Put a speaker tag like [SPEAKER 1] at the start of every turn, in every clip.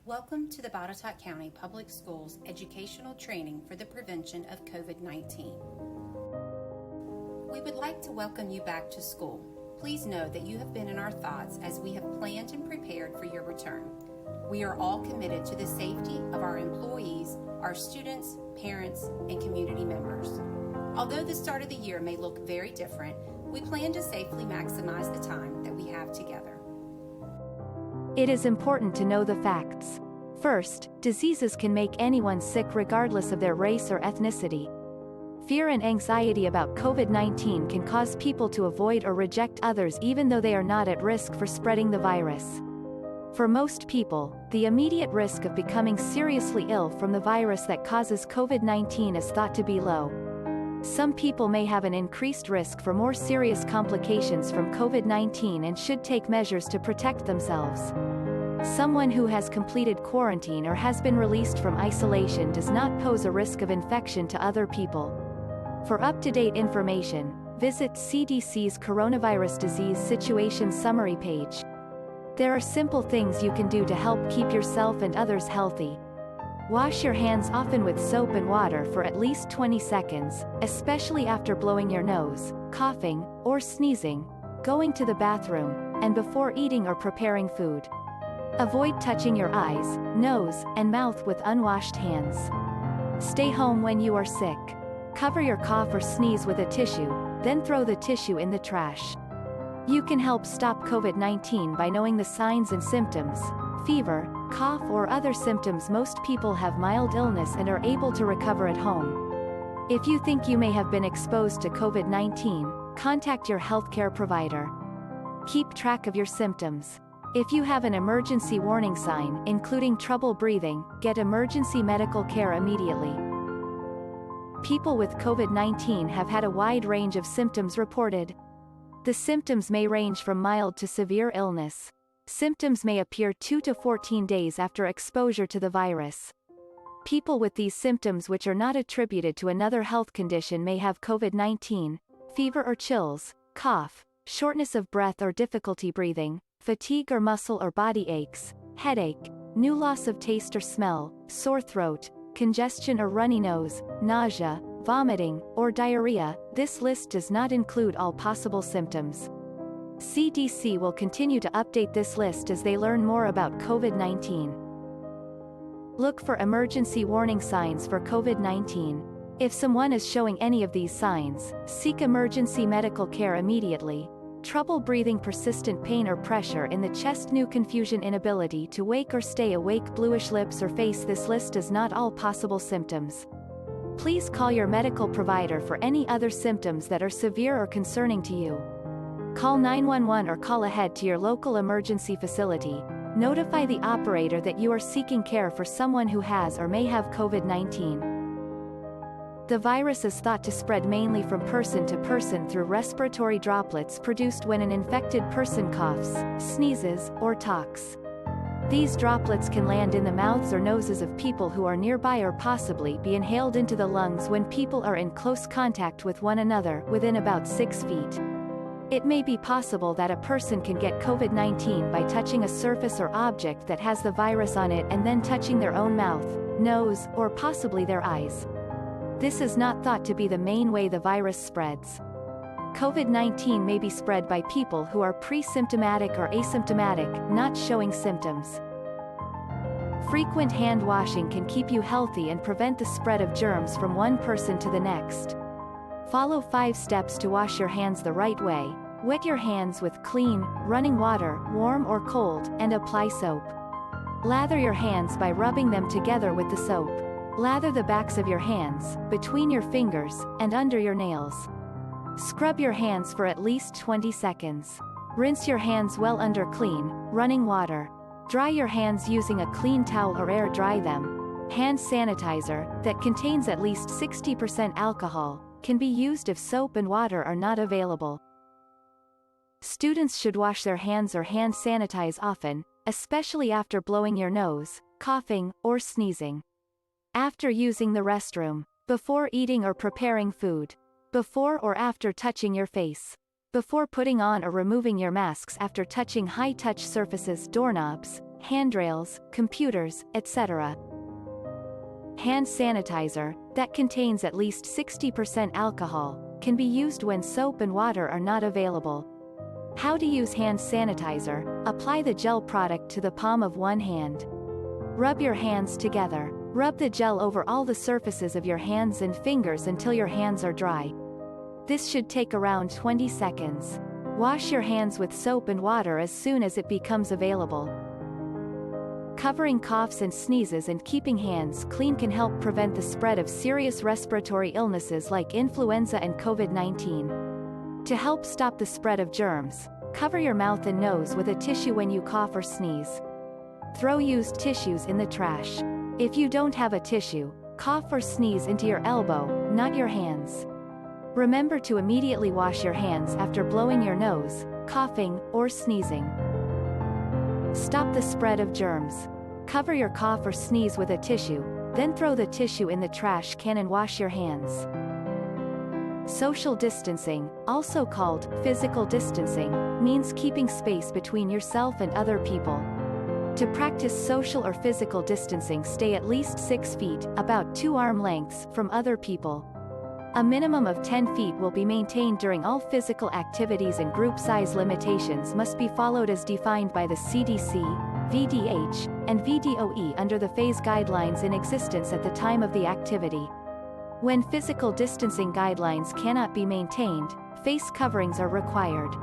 [SPEAKER 1] Welcome to the Botetourt County Public Schools educational training for the prevention of COVID-19. We would like to welcome you back to school. Please know that you have been in our thoughts as we have planned and prepared for your return. We are all committed to the safety of our employees, our students, parents, and community members. Although the start of the year may look very different, we plan to safely maximize the time that we have together.
[SPEAKER 2] It is important to know the facts. First, diseases can make anyone sick regardless of their race or ethnicity. Fear and anxiety about COVID-19 can cause people to avoid or reject others even though they are not at risk for spreading the virus. For most people, the immediate risk of becoming seriously ill from the virus that causes COVID-19 is thought to be low. Some people may have an increased risk for more serious complications from COVID-19 and should take measures to protect themselves. Someone who has completed quarantine or has been released from isolation does not pose a risk of infection to other people. For up-to-date information, visit CDC's Coronavirus Disease Situation Summary page. There are simple things you can do to help keep yourself and others healthy. Wash your hands often with soap and water for at least 20 seconds, especially after blowing your nose, coughing, or sneezing, going to the bathroom, and before eating or preparing food. Avoid touching your eyes, nose, and mouth with unwashed hands. Stay home when you are sick. Cover your cough or sneeze with a tissue, then throw the tissue in the trash. You can help stop COVID-19 by knowing the signs and symptoms. Fever, cough or other symptoms. Most people have mild illness and are able to recover at home. If you think you may have been exposed to COVID-19, contact your healthcare provider. Keep track of your symptoms. If you have an emergency warning sign, including trouble breathing, get emergency medical care immediately. People with COVID-19 have had a wide range of symptoms reported. The symptoms may range from mild to severe illness. Symptoms may appear 2 to 14 days after exposure to the virus. People with these symptoms which are not attributed to another health condition may have COVID-19, fever or chills, cough, shortness of breath or difficulty breathing, fatigue or muscle or body aches, headache, new loss of taste or smell, sore throat, congestion or runny nose, nausea, vomiting, or diarrhea. This list does not include all possible symptoms. CDC will continue to update this list as they learn more about COVID-19. Look for emergency warning signs for COVID-19. If someone is showing any of these signs, seek emergency medical care immediately. Trouble breathing, persistent pain or pressure in the chest, new confusion, inability to wake or stay awake, bluish lips or face. This list is not all possible symptoms. Please call your medical provider for any other symptoms that are severe or concerning to you. Call 911 or call ahead to your local emergency facility. Notify the operator that you are seeking care for someone who has or may have COVID-19. The virus is thought to spread mainly from person to person through respiratory droplets produced when an infected person coughs, sneezes, or talks. These droplets can land in the mouths or noses of people who are nearby or possibly be inhaled into the lungs when people are in close contact with one another within about 6 feet. It may be possible that a person can get COVID-19 by touching a surface or object that has the virus on it and then touching their own mouth, nose, or possibly their eyes. This is not thought to be the main way the virus spreads. COVID-19 may be spread by people who are pre-symptomatic or asymptomatic, not showing symptoms. Frequent hand washing can keep you healthy and prevent the spread of germs from one person to the next. Follow 5 steps to wash your hands the right way. Wet your hands with clean, running water, warm or cold, and apply soap. Lather your hands by rubbing them together with the soap. Lather the backs of your hands, between your fingers, and under your nails. Scrub your hands for at least 20 seconds. Rinse your hands well under clean, running water. Dry your hands using a clean towel or air dry them. Hand sanitizer, that contains at least 60% alcohol, can be used if soap and water are not available. Students should wash their hands or hand sanitize often, especially after blowing your nose, coughing, or sneezing. After using the restroom. Before eating or preparing food. Before or after touching your face. Before putting on or removing your masks after touching high-touch surfaces, doorknobs, handrails, computers, etc. Hand sanitizer, that contains at least 60% alcohol, can be used when soap and water are not available. How to use hand sanitizer: apply the gel product to the palm of one hand. Rub your hands together. Rub the gel over all the surfaces of your hands and fingers until your hands are dry. This should take around 20 seconds. Wash your hands with soap and water as soon as it becomes available. Covering coughs and sneezes and keeping hands clean can help prevent the spread of serious respiratory illnesses like influenza and COVID-19. To help stop the spread of germs, cover your mouth and nose with a tissue when you cough or sneeze. Throw used tissues in the trash. If you don't have a tissue, cough or sneeze into your elbow, not your hands. Remember to immediately wash your hands after blowing your nose, coughing, or sneezing. Stop the spread of germs. Cover your cough or sneeze with a tissue, then throw the tissue in the trash can and wash your hands. Social distancing, also called physical distancing, means keeping space between yourself and other people. To practice social or physical distancing, stay at least 6 feet, about 2 arm lengths, from other people. A minimum of 10 feet will be maintained during all physical activities, and group size limitations must be followed as defined by the CDC, VDH, and VDOE under the phase guidelines in existence at the time of the activity. When physical distancing guidelines cannot be maintained, face coverings are required.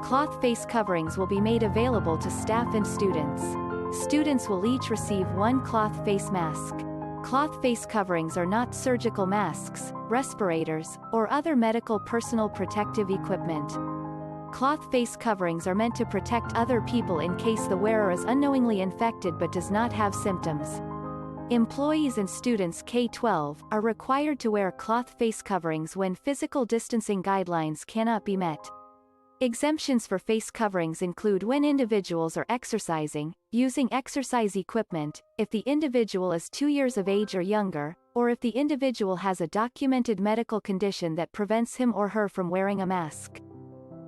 [SPEAKER 2] Cloth face coverings will be made available to staff and students. Students will each receive one cloth face mask. Cloth face coverings are not surgical masks, respirators, or other medical personal protective equipment. Cloth face coverings are meant to protect other people in case the wearer is unknowingly infected but does not have symptoms. Employees and students K-12 are required to wear cloth face coverings when physical distancing guidelines cannot be met. Exemptions for face coverings include when individuals are exercising, using exercise equipment, if the individual is 2 years of age or younger, or if the individual has a documented medical condition that prevents him or her from wearing a mask.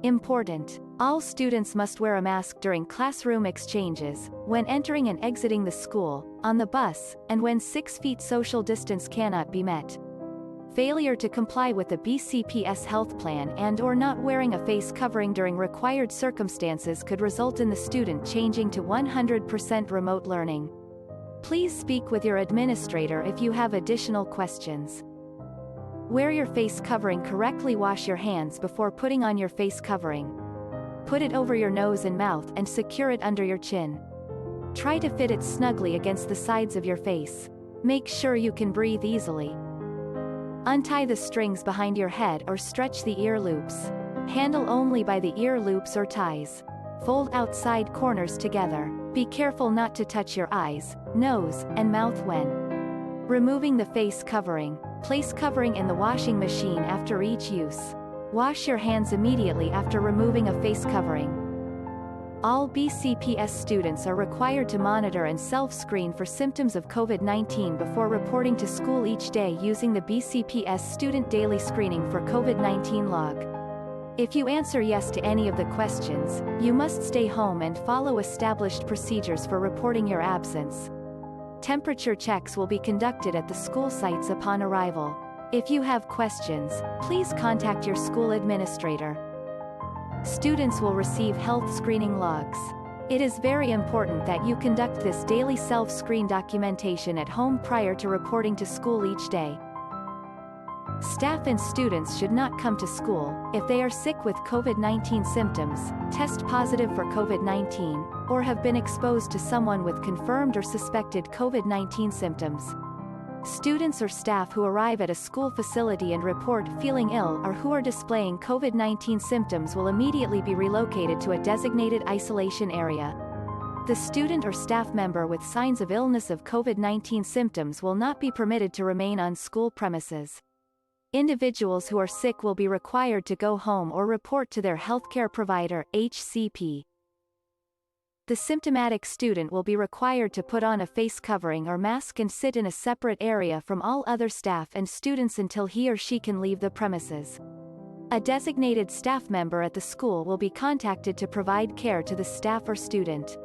[SPEAKER 2] Important: all students must wear a mask during classroom exchanges, when entering and exiting the school, on the bus, and when 6 feet social distance cannot be met. Failure to comply with the BCPS health plan and/or not wearing a face covering during required circumstances could result in the student changing to 100% remote learning. Please speak with your administrator if you have additional questions. Wear your face covering correctly. Wash your hands before putting on your face covering. Put it over your nose and mouth and secure it under your chin. Try to fit it snugly against the sides of your face. Make sure you can breathe easily. Untie the strings behind your head or stretch the ear loops. Handle only by the ear loops or ties. Fold outside corners together. Be careful not to touch your eyes, nose, and mouth when removing the face covering. Place covering in the washing machine after each use. Wash your hands immediately after removing a face covering. All BCPS students are required to monitor and self-screen for symptoms of COVID-19 before reporting to school each day using the BCPS Student Daily Screening for COVID-19 log. If you answer yes to any of the questions, you must stay home and follow established procedures for reporting your absence. Temperature checks will be conducted at the school sites upon arrival. If you have questions, please contact your school administrator. Students will receive health screening logs. It is very important that you conduct this daily self-screen documentation at home prior to reporting to school each day. Staff and students should not come to school if they are sick with COVID-19 symptoms, test positive for COVID-19, or have been exposed to someone with confirmed or suspected COVID-19 symptoms. Students or staff who arrive at a school facility and report feeling ill or who are displaying COVID-19 symptoms will immediately be relocated to a designated isolation area. The student or staff member with signs of illness of COVID-19 symptoms will not be permitted to remain on school premises. Individuals who are sick will be required to go home or report to their healthcare provider, HCP. The symptomatic student will be required to put on a face covering or mask and sit in a separate area from all other staff and students until he or she can leave the premises. A designated staff member at the school will be contacted to provide care to the staff or student.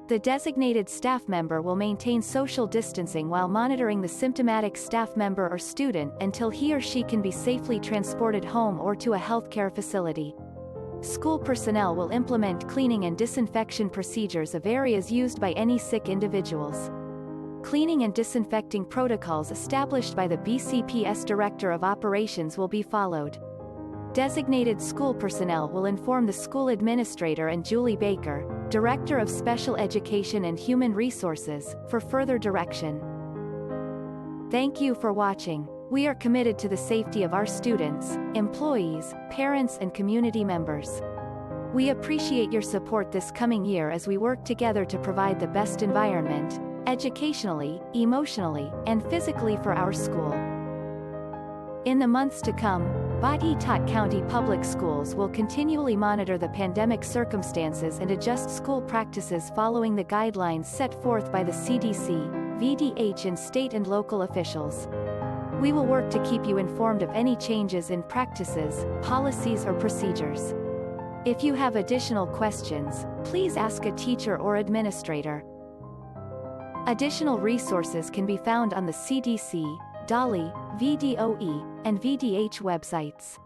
[SPEAKER 2] The designated staff member will maintain social distancing while monitoring the symptomatic staff member or student until he or she can be safely transported home or to a healthcare facility. School personnel will implement cleaning and disinfection procedures of areas used by any sick individuals. Cleaning and disinfecting protocols established by the BCPS Director of Operations will be followed. Designated school personnel will inform the school administrator and Julie Baker, Director of Special Education and Human Resources, for further direction. Thank you for watching. We are committed to the safety of our students, employees, parents and community members. We appreciate your support this coming year as we work together to provide the best environment, educationally, emotionally, and physically for our school. In the months to come, Batitat County Public Schools will continually monitor the pandemic circumstances and adjust school practices following the guidelines set forth by the CDC, VDH and state and local officials. We will work to keep you informed of any changes in practices, policies or procedures. If you have additional questions, please ask a teacher or administrator. Additional resources can be found on the CDC, DOLI, VDOE, and VDH websites.